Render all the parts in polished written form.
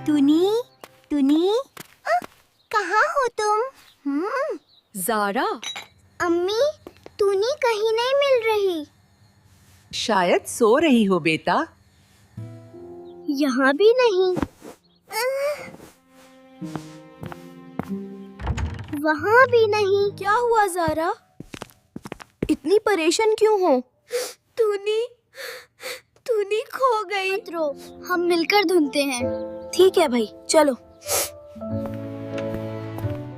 टूनी, टूनी, कहाँ हो तुम? ज़ारा, अम्मी, टूनी कहीं नहीं मिल रही। शायद सो रही हो बेटा। यहाँ भी नहीं। वहाँ भी नहीं। क्या हुआ ज़ारा? इतनी परेशान क्यों हो? टूनी, टूनी खो गई। मत रो, हम मिलकर ढूंढते हैं। ठीक है भाई, चलो।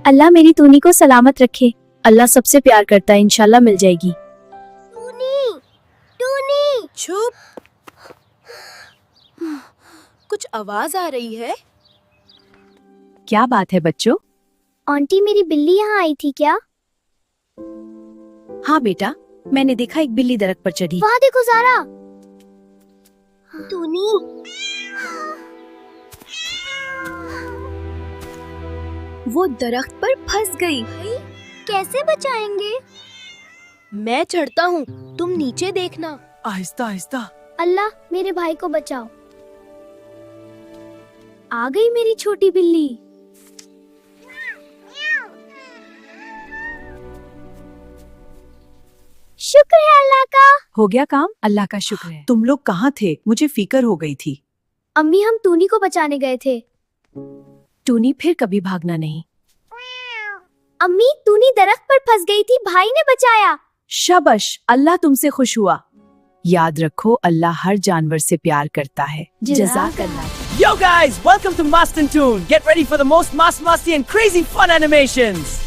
अल्लाह मेरी टूनी को सलामत रखे। अल्लाह सबसे प्यार करता है, इंशाल्लाह मिल जाएगी। टूनी, टूनी। चुप। कुछ आवाज आ रही है। क्या बात है बच्चों? आंटी, मेरी बिल्ली यहाँ आई थी क्या? हाँ बेटा, मैंने देखा एक बिल्ली दरख्त पर चढ़ी। वहाँ देखो ज़ारा। टूनी, वो दरख्त पर फंस गई। कैसे बचाएंगे? मैं चढ़ता हूँ, तुम नीचे देखना। आहिस्ता आहिस्ता। अल्लाह मेरे भाई को बचाओ। आ गई मेरी छोटी बिल्ली। शुक्र है अल्लाह का। हो गया काम, अल्लाह का शुक्र है। तुम लोग कहाँ थे? मुझे फिक्र हो गई थी। अम्मी, हम टूनी को बचाने गए थे। टूनी फिर कभी भागना नहीं। अम्मी, टूनी दरख्त पर फंस गई थी, भाई ने बचाया। शाबाश, अल्लाह तुमसे खुश हुआ। याद रखो, अल्लाह हर जानवर से प्यार करता है। जज़ाकल्लाह। Yo guys, welcome to Mast and Tune. Get ready for the most Mast Masty and crazy fun animations.